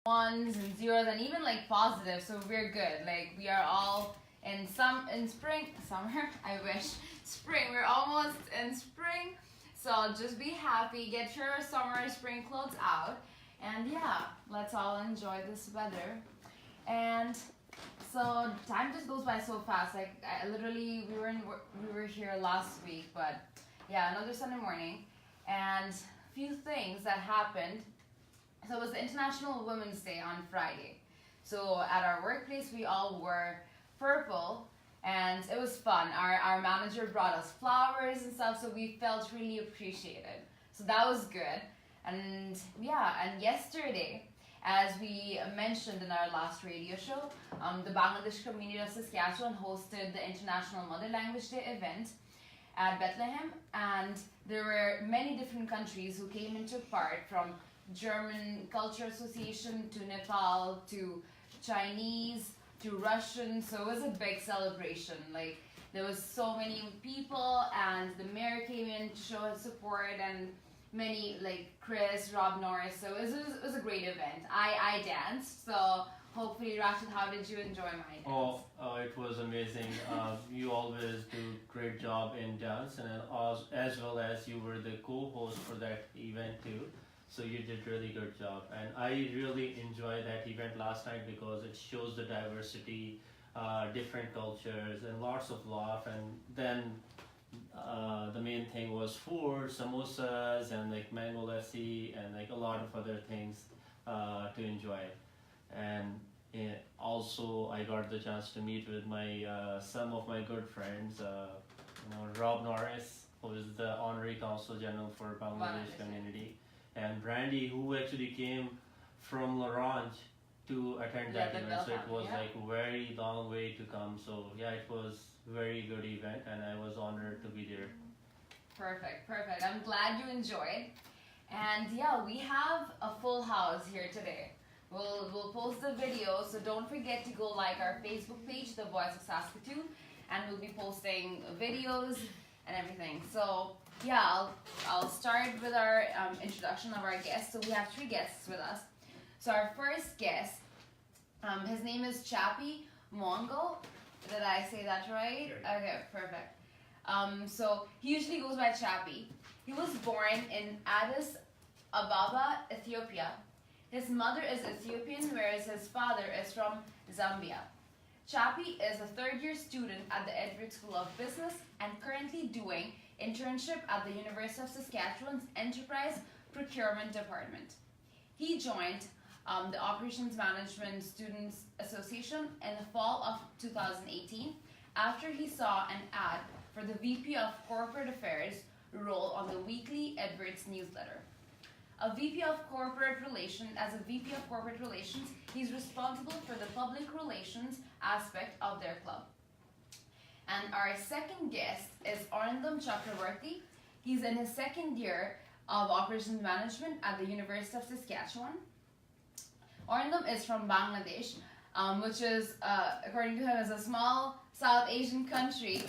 ones and zeros and even like positive, so we're good. Like we are all in summer, I wish. Spring, we're almost in spring. So just be happy, get your summer, spring clothes out, and yeah, let's all enjoy this weather. And so time just goes by so fast. Like I literally, we were here last week, but yeah, another Sunday morning, and few things that happened. So it was the International Women's Day on Friday. So at our workplace, we all wore purple, and it was fun. Our manager brought us flowers and stuff, so we felt really appreciated. So that was good. And yeah, and yesterday, as we mentioned in our last radio show, the Bangladesh community of Saskatchewan hosted the International Mother Language Day event at Bethlehem, and there were many different countries who came and took part, from German Culture Association to Nepal to Chinese to Russian. So it was a big celebration. Like there was so many people, and the mayor came in to show his support, and many like Chris, Rob Norris. So it was a great event. I danced. So hopefully, Rashid, how did you enjoy my dance? It was amazing. You always do great job in dance, and as well as you were the co-host for that event too. So you did really good job, and I really enjoyed that event last night because it shows the diversity, different cultures, and lots of laugh. And then the main thing was food, samosas, and like mango lassi, and like a lot of other things to enjoy. And also, I got the chance to meet with my some of my good friends. Rob Norris, who is the Honorary Consul General for Bangladesh community, and Brandy, who actually came from Larange to attend that event. So it was like a very long way to come. So yeah, it was very good event, and I was honored to be there. Perfect. I'm glad you enjoyed. And yeah, we have a full house here today. We'll post the video, so don't forget to go like our Facebook page, The Voice of Saskatoon, and we'll be posting videos and everything. So yeah, I'll start with our introduction of our guests. So we have 3 guests with us. So our first guest, his name is Chappie Mongo. Did I say that right? Okay, perfect. So he usually goes by Chappie. He was born in Addis Ababa, Ethiopia. His mother is Ethiopian, whereas his father is from Zambia. Chappie is a 3rd-year student at the Edwards School of Business and currently doing internship at the University of Saskatchewan's Enterprise Procurement Department. He joined the Operations Management Students Association in the fall of 2018 after he saw an ad for the VP of Corporate Affairs role on the weekly Edwards newsletter. As a VP of Corporate Relations, he's responsible for the public relations aspect of their club. And our second guest is Arindam Chakravarti. He's in his 2nd year of Operations Management at the University of Saskatchewan. Arindam is from Bangladesh, which is, according to him, is a small South Asian country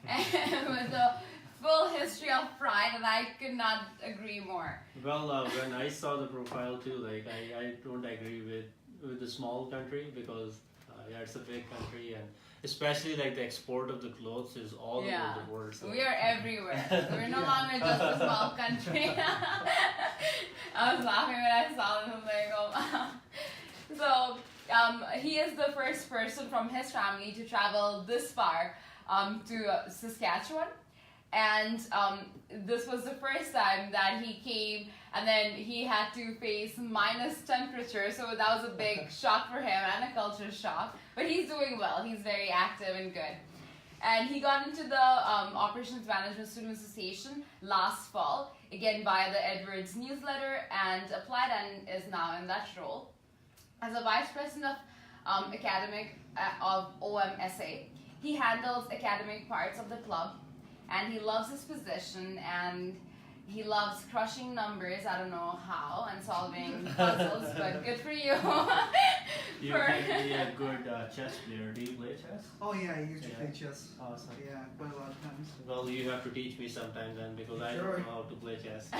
with a full history of pride, and I could not agree more. Well, when I saw the profile too, like I don't agree with the small country, because yeah, it's a big country, and especially like the export of the clothes is all over the world. So. We are everywhere. We're no longer just a small country. I was laughing when I saw this. I'm like, oh wow. So he is the first person from his family to travel this far to Saskatchewan. And this was the first time that he came, and then he had to face minus temperature, so that was a big shock for him and a culture shock. But he's doing well. He's very active and good. And he got into the Operations Management Student Association last fall, again via the Edwards newsletter, and applied and is now in that role. As a Vice President of Academic of OMSA, he handles academic parts of the club, and he loves his position, and he loves crushing numbers. I don't know how, and solving puzzles, but good for you. You're actually a good chess player. Do you play chess? Oh yeah, I used to play chess. Awesome. Yeah, quite a lot of times. Well, you have to teach me sometime then, because I don't know how to play chess.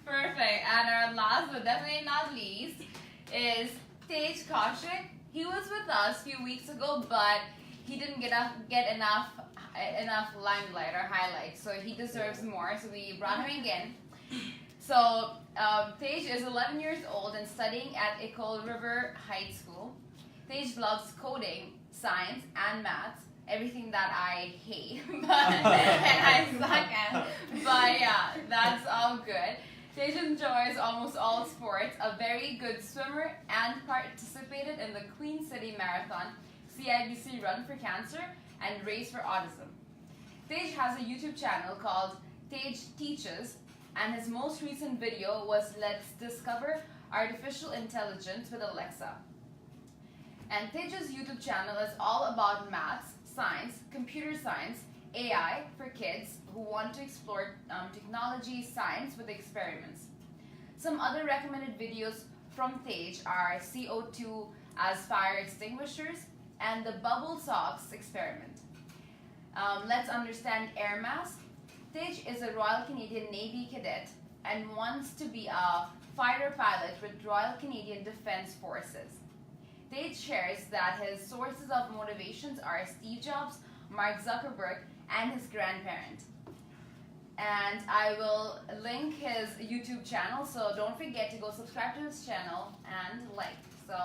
Perfect. And our last but definitely not least is Tej Kaushik. He was with us a few weeks ago, but he didn't get enough limelight or highlight, so he deserves more. So we brought him again. So Tej is 11 years old and studying at Ecole River High School. Tej loves coding, science, and maths. Everything that I hate and I suck at. But yeah, that's all good. Tej enjoys almost all sports, a very good swimmer, and participated in the Queen City Marathon, CIBC Run for Cancer, and Race for Autism. Tej has a YouTube channel called Tej Teaches, and his most recent video was Let's Discover Artificial Intelligence with Alexa. And Tej's YouTube channel is all about maths, science, computer science, AI for kids who want to explore technology, science with experiments. Some other recommended videos from Tej are CO2 as fire extinguishers and the bubble socks experiment. Let's understand air mask. Tej is a Royal Canadian Navy cadet and wants to be a fighter pilot with Royal Canadian Defence Forces. Tej shares that his sources of motivations are Steve Jobs, Mark Zuckerberg, and his grandparent. And I will link his YouTube channel, so don't forget to go subscribe to his channel and like. So,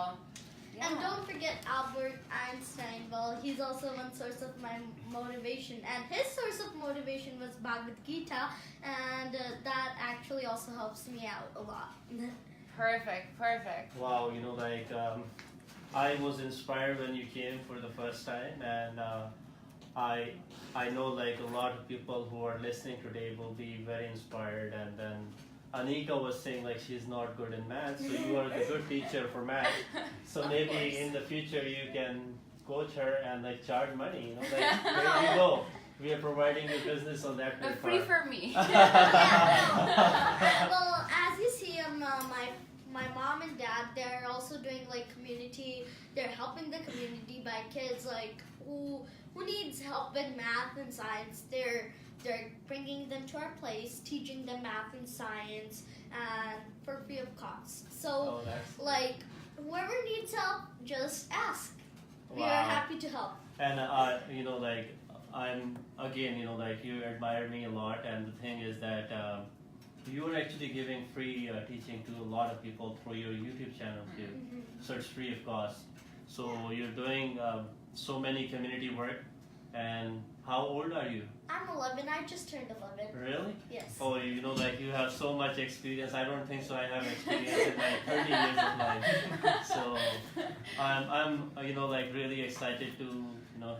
yeah. And don't forget Albert Einstein. Well, he's also one source of my motivation. And his source of motivation was Bhagavad Gita, and that actually also helps me out a lot. Perfect. Wow, I was inspired when you came for the first time, and I know like a lot of people who are listening today will be very inspired. And then Anika was saying like she's not good in math, so you are the good teacher for math. So maybe in the future you can coach her and like charge money. Like there you go. We are providing you business on that But free for me. Well, as you see, my mom and dad, they're also doing like community. They're helping the community by kids like who needs help in math and science. They're bringing them to our place, teaching them math and science, and for free of cost. So, like, whoever needs help, just ask. Wow. We are happy to help. And I'm again, you admire me a lot, and the thing is that you are actually giving free teaching to a lot of people through your YouTube channel too. Mm-hmm. So it's free of cost. So you're doing so many community work. And how old are you? I'm 11. I just turned 11. Really? Yes. Oh, you have so much experience. I don't think so. I have experience in my 30 years of life. So I'm really excited to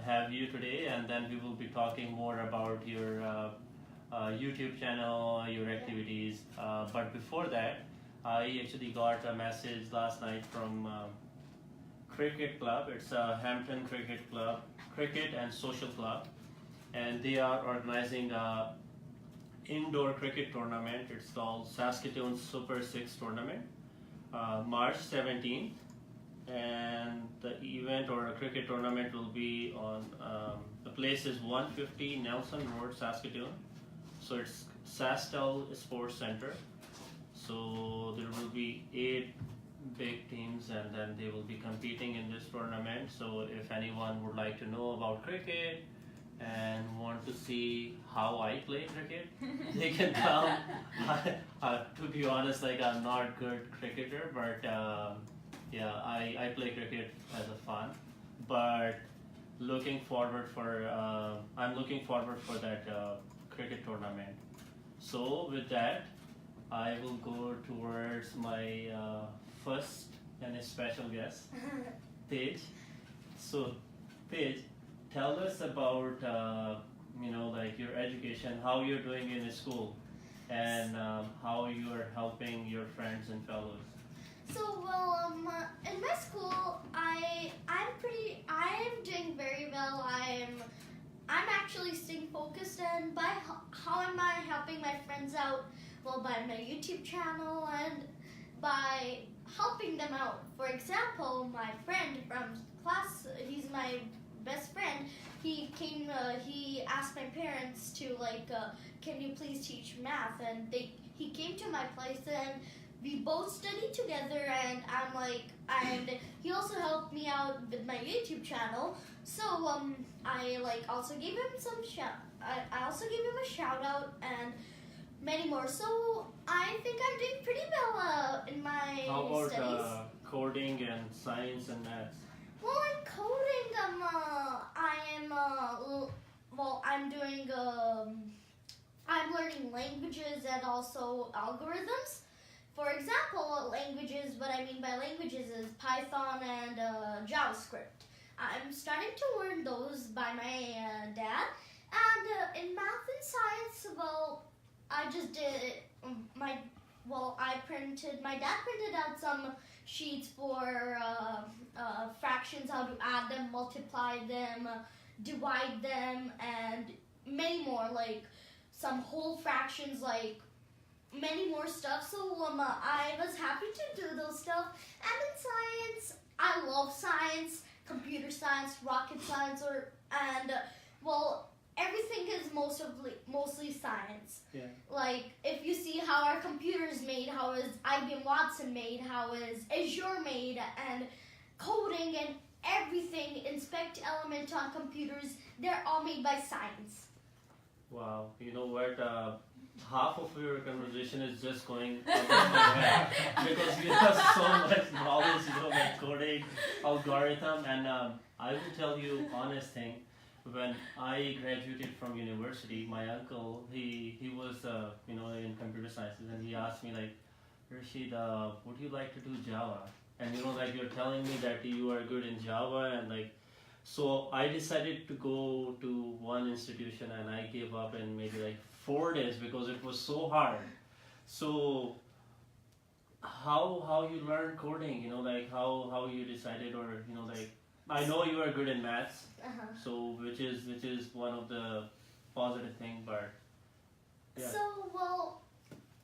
have you today, and then we will be talking more about your YouTube channel, your activities. But before that, I actually got a message last night from Cricket Club. It's a Hampton Cricket Club, Cricket and Social Club, and they are organizing a indoor cricket tournament. It's called Saskatoon Super 6 Tournament, March 17th, and the event or a cricket tournament will be on the place is 150 Nelson Road, Saskatoon. So it's Sastel Sports Center. So there will be 8 big teams, and then they will be competing in this tournament. So if anyone would like to know about cricket and want to see how I play cricket, they can come. To be honest, like I'm not good cricketer, but I play cricket as a fun. But I'm looking forward for that cricket tournament. So with that, I will go towards my first and a special guest, Tej. So, Tej, tell us about your education, how you're doing in school, and how you are helping your friends and fellows. So, well, in my school, I'm doing very well. I'm actually staying focused, and by how am I helping my friends out? Well, by my YouTube channel and by helping them out. For example, my friend from class, he's my best friend. He came. He asked my parents to can you please teach math? And he came to my place, and we both study together, and and he also helped me out with my YouTube channel. So I also gave him I also gave him a shout out and many more. So I think I'm doing pretty well in my How about studies. coding and science and maths? Well, in coding, I'm doing I'm learning languages and also algorithms. For example, languages, what I mean by languages is Python and JavaScript. I'm starting to learn those by my dad. And in math and science, I just did my dad printed out some sheets for fractions, how to add them, multiply them, divide them, and many more, like some whole fractions, like many more stuff. So I was happy to do those stuff. And in science, I love science, computer science, rocket science, everything is mostly science. Yeah. Like if you see how our computer is made, how is IBM Watson made, how is Azure made, and coding and everything, inspect element on computers, they're all made by science. Wow, you know what? Half of your conversation is just going above my head because you have so much knowledge, like coding, algorithm, and I will tell you honest thing. When I graduated from university, my uncle he was in computer sciences, and he asked me like, Rashid, would you like to do Java? And you're telling me that you are good in Java, and so I decided to go to one institution, and I gave up in maybe 4 days because it was so hard. So how you learn coding? How you decided, or I know you are good in maths, so which is one of the positive thing, but yeah. So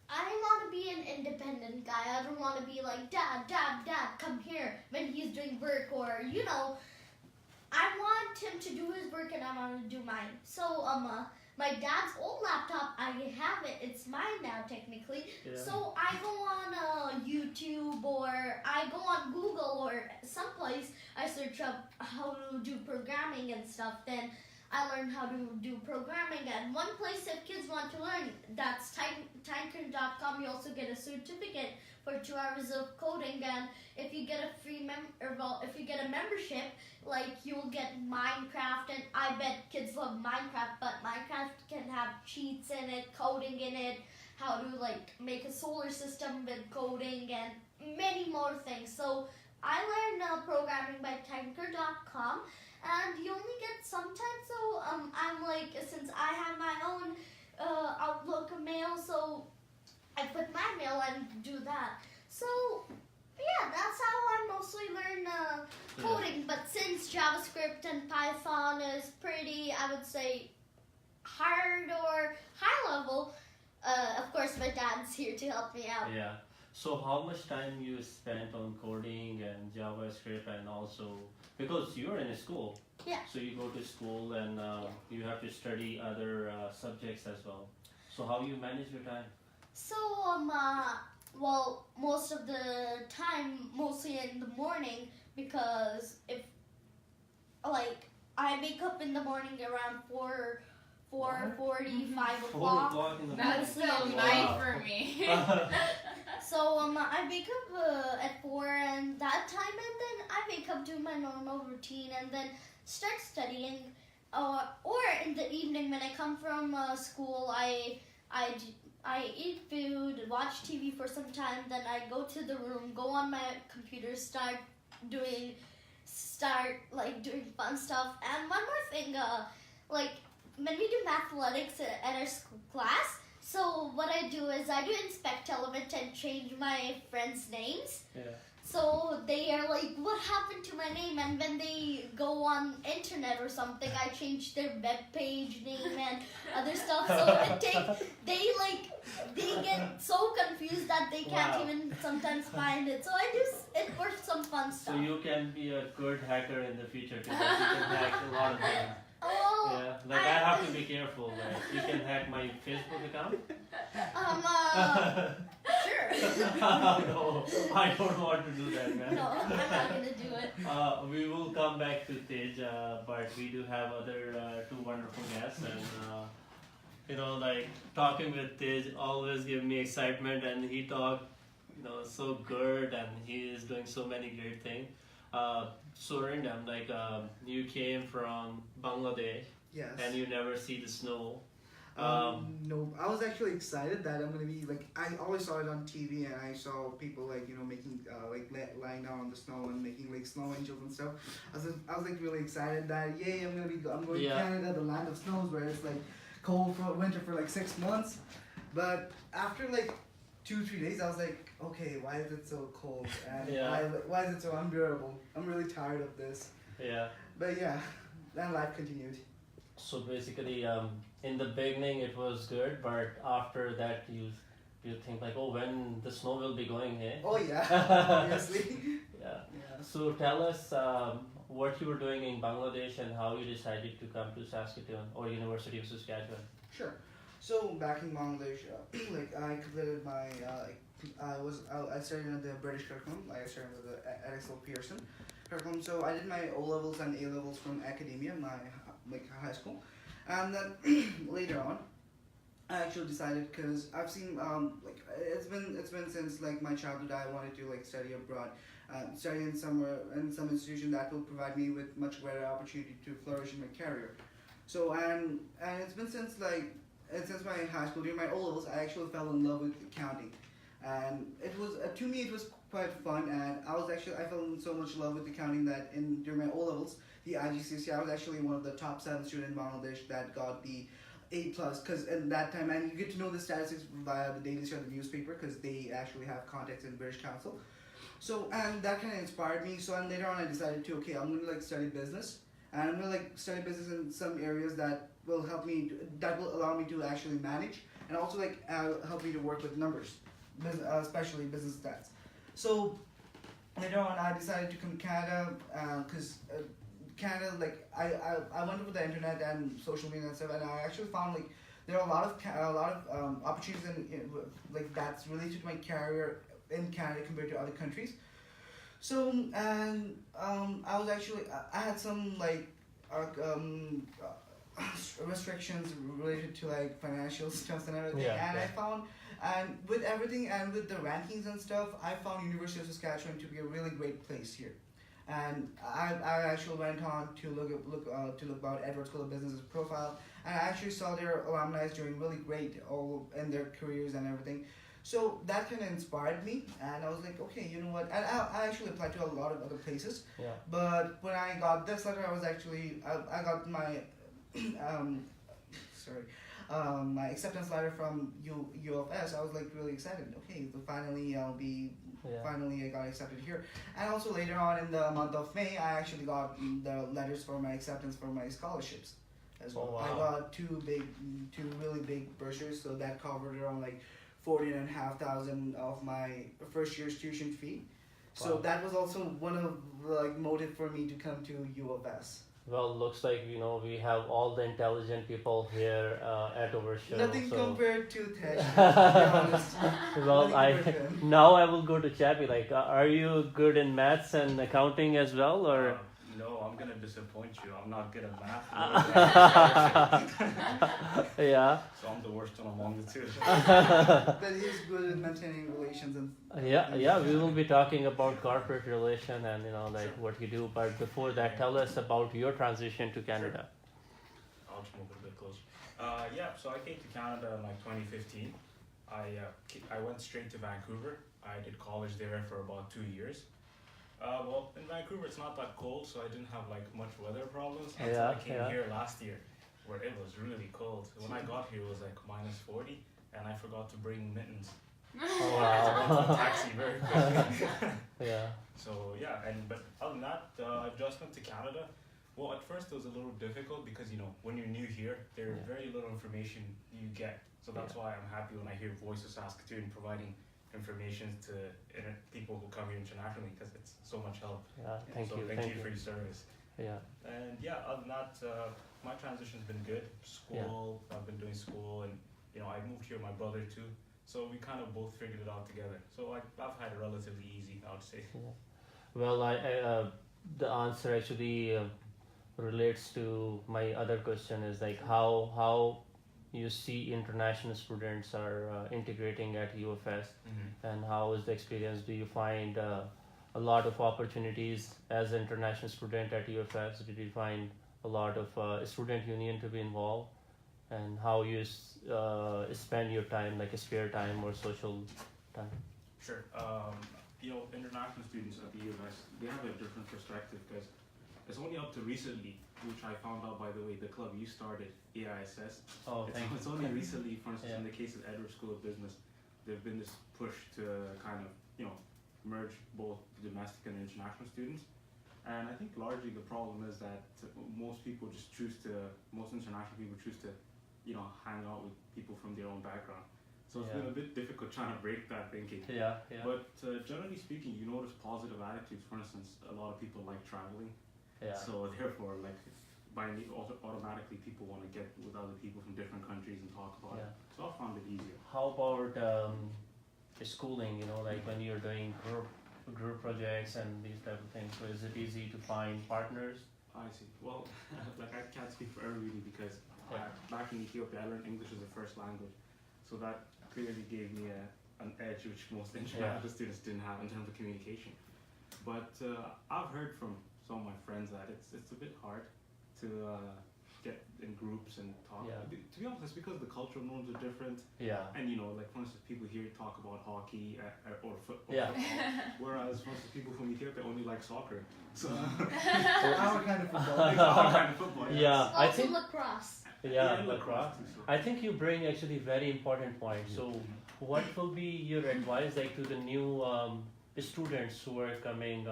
I want to be an independent guy. I don't want to be like, Dad, come here when he's doing work, or I want him to do his work and I want to do mine. So my dad's old laptop, I have it. It's mine now technically. Yeah. So I go on YouTube, or I go on Google or someplace. I search up how to do programming and stuff. Then I learn how to do programming at one place. If kids want to learn, that's timecode.com. You also get a certificate for 2 hours of coding, and if you get if you get a membership, you'll get Minecraft, and I bet kids love Minecraft, but Minecraft can have cheats in it, coding in it, how to make a solar system with coding, and many more things. So I learned programming by timecode.com, and you only get sometimes. So I'm since I have my own Outlook mail, so I put my mail and do that. So yeah, that's how I mostly learn coding. But since JavaScript and Python is pretty, I would say, hard or high level, of course my dad's here to help me out. Yeah. So how much time you spent on coding and JavaScript, and also because you're in a school? Yeah. So you go to school, and you have to study other subjects as well. So how you manage your time? So most of the time, mostly in the morning, because if I wake up in the morning around 4:45 4 o'clock. o'clock in the That's morning. still Wow. night for me. So I wake up at 4, and that time, and then I wake up, do my normal routine, and then start studying. Or in the evening when I come from school, I eat food, watch TV for some time, then I go to the room, go on my computer, start doing fun stuff. And one more thing, when we do athletics at our school class, so what I do is I do inspect element and change my friends' names. Yeah. So they are like, what happened to my name? And when they go on internet or something, I change their web page name and other stuff. So they get so confused that they can't Wow. even sometimes find it. So I do it for some fun stuff. So you can be a good hacker in the future too. You can hack a lot of things. Oh, Yeah, I have to be careful. You can hack my Facebook account. sure. No, I don't want to do that, man. No, I'm not gonna do it. We will come back to Tej, but we do have other two wonderful guests, and like talking with Tej always give me excitement, and he talked, so good, and he is doing so many great things. So random, like you came from Bangladesh, Yes. and you never see the snow. No, I was actually excited that I'm gonna be like, I always saw it on TV, and I saw people making lying down on the snow and making like snow angels and stuff. I was like really excited that yay, I'm going to Canada, the land of snows, where it's like cold for winter for like 6 months. But after like 2-3 days, I was like, okay, why is it so cold, and why is it so unbearable? I'm really tired of this. Yeah. But yeah, then life continued. So basically, in the beginning it was good, but after that you think like, oh, when the snow will be going, eh? Oh yeah, obviously. Yeah. So tell us what you were doing in Bangladesh and how you decided to come to Saskatoon or University of Saskatchewan. Sure. So back in Bangladesh, like I completed my, I studied in the British curriculum. I studied with the Edexcel Pearson curriculum. So I did my O levels and A levels from academia, my high school, and then later on, I actually decided, because I've seen it's been since like my childhood, I wanted to like study abroad, study in some institution that will provide me with much better opportunity to flourish in my career. So and it's been since my high school, during my O levels, I actually fell in love with accounting, and it was to me it was quite fun, and I fell in so much love with accounting that during my O levels, the IGCSE, I was actually one of the top 7 students in Bangladesh that got the A+, because in that time, and you get to know the statistics via the Daily Star, the newspaper, because they actually have contacts in British Council. So, and that kind of inspired me. So, and later on I decided to, okay, I'm going to study business, and I'm going to study business in some areas that will help me, that will allow me to actually manage, and also help me to work with numbers, especially business stats. So, later on I decided to come to Canada, because Canada, I went over the internet and social media and stuff, and I actually found there are a lot of opportunities that's related to my career in Canada compared to other countries. So and I was actually I had some restrictions related to financial stuff and everything, I found, and with everything and with the rankings and stuff, I found University of Saskatchewan to be a really great place here. And I actually went on to look about Edward School of Business's profile, and I actually saw their alumni doing really great all in their careers and everything. So that kind of inspired me, and I was like, okay, you know what? And I actually applied to a lot of other places. Yeah. But when I got this letter, I was actually I got my my acceptance letter from U of S. I was really excited. Okay, so finally Finally, I got accepted here. And also later on in the month of May, I actually got the letters for my acceptance for my scholarships as well. Oh, wow. I got two really big brochures, so that covered around 14,500 of my first year's tuition fee. So Wow. that was also one of the motive for me to come to U of S. Well, looks like we have all the intelligent people here at our show. Nothing so. compared to Tej, to be honest. Well, Nothing compared to him. now I will go to Chappie. Are you good in maths and accounting as well, or? No, I'm gonna disappoint you. I'm not good at math. Yeah. So I'm the worst one among the two. But he's good at maintaining relations and. Yeah. We will be talking about corporate relation and what you do. But before that, tell us about your transition to Canada. I'll just move it a bit closer. So I came to Canada in 2015. I went straight to Vancouver. I did college there for about 2 years. Well, in Vancouver it's not that cold, so I didn't have much weather problems until I came here last year, where it was really cold. When I got here, it was -40, and I forgot to bring mittens. Oh, So I had to rent a taxi very quickly. Yeah. So but other than that, adjustment to Canada. Well, at first it was a little difficult because when you're new here, there's very little information you get. So that's why I'm happy when I hear Voice of Saskatoon providing information to people who come here internationally, because it's so much help. Yeah. Thank you For your service. Yeah. And other than that, my transition's been good. School, I've been doing school, and I moved here with my brother too. So we kind of both figured it out together. So I've had it relatively easy, I would say. Well, the answer actually relates to my other question is like how you see international students are integrating at UFS, and how is the experience? Do you find a lot of opportunities as an international student at UFS? Did you find a lot of student union to be involved, and how you spend your time, like a spare time or social time? Sure. International students at the US, they have a different perspective because it's only up to recently, which I found out, by the way, the club you started, AISS. Oh, thank you. It's only recently, for instance, Yeah. in the case of Edward School of Business, there's been this push to kind of, merge both domestic and international students. And I think largely the problem is that most international people choose to, hang out with people from their own background. So it's been a bit difficult trying to break that thinking. Yeah. But generally speaking, you notice positive attitudes. For instance, a lot of people like traveling. Yeah. So therefore, automatically people want to get with other people from different countries and talk about it. So I found it easier. How about schooling? Like when you're doing group projects and these type of things. So is it easy to find partners? I see. Well, I can't speak for everybody because back in Ethiopia, I learned English as a first language. So that clearly gave me an edge which most international students didn't have in terms of communication. But I've heard from some of my friends that it's a bit hard to get in groups and talk. Yeah. To be honest, it's because the cultural norms are different. Yeah. And for instance, people here talk about hockey or football. Yeah. Whereas, for instance, people from Ethiopia only like soccer. So Our kind of football. it's our kind of football. Yeah, I Also think. lacrosse. Yeah, lacrosse. I think you bring actually very important point. So, what will be your advice like to the new students who are coming?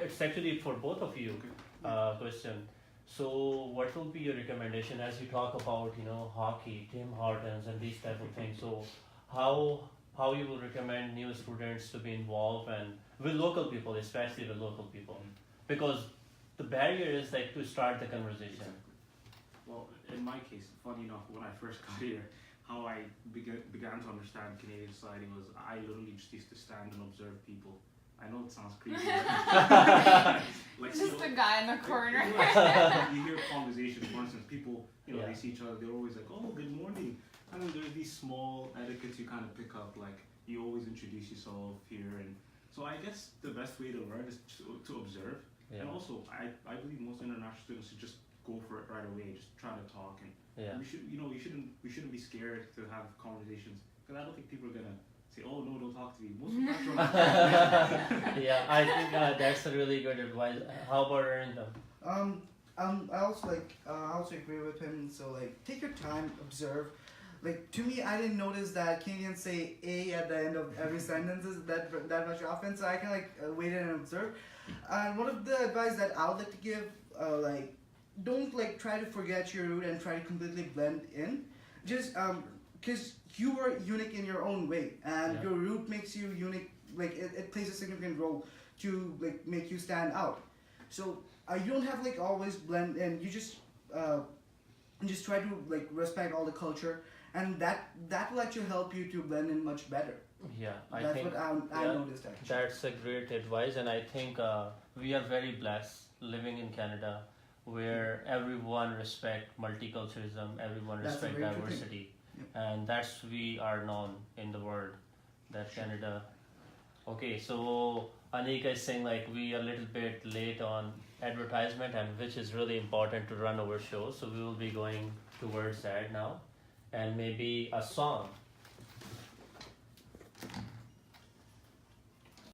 It's actually for both of you. Question. So, what will be your recommendation as you talk about hockey, Tim Hortons, and these type of things? So, how you will recommend new students to be involved and with local people, especially with local people, because the barrier is like to start the conversation. Well, in my case, funny enough, when I first got here, how I began to understand Canadian society was I literally just used to stand and observe people. I know it sounds crazy. Just a guy in the corner. You hear conversations, for instance, people, they see each other, they're always like, oh, good morning. And then there's these small etiquettes you kind of pick up, like you always introduce yourself here. And so I guess the best way to learn is to observe. Yeah. And also, I believe most international students should just go for it right away, just try to talk. And we shouldn't be scared to have conversations, because I don't think people are gonna say, oh no, don't talk to me. Most people don't. Yeah, I think that's a really good advice. How about Arindam? I also agree with him. So take your time, observe. To me, I didn't notice that Canadians say "a" at the end of every sentence that much often. So I can wait and observe. And one of the advice that I would like to give, don't try to forget your root and try to completely blend in. Just because you are unique in your own way, and your root makes you unique. It plays a significant role to make you stand out. So you don't have always blend in. You just try to respect all the culture, and that will actually help you to blend in much better. Yeah, That's what I noticed actually. That's a great advice, and I think we are very blessed living in Canada, where everyone respect multiculturalism, everyone That's a respect very true diversity, Yep. and that's we are known in the world. That Canada. Okay, so Anika is saying we are a little bit late on advertisement, and which is really important to run our show. So we will be going towards that now, and maybe a song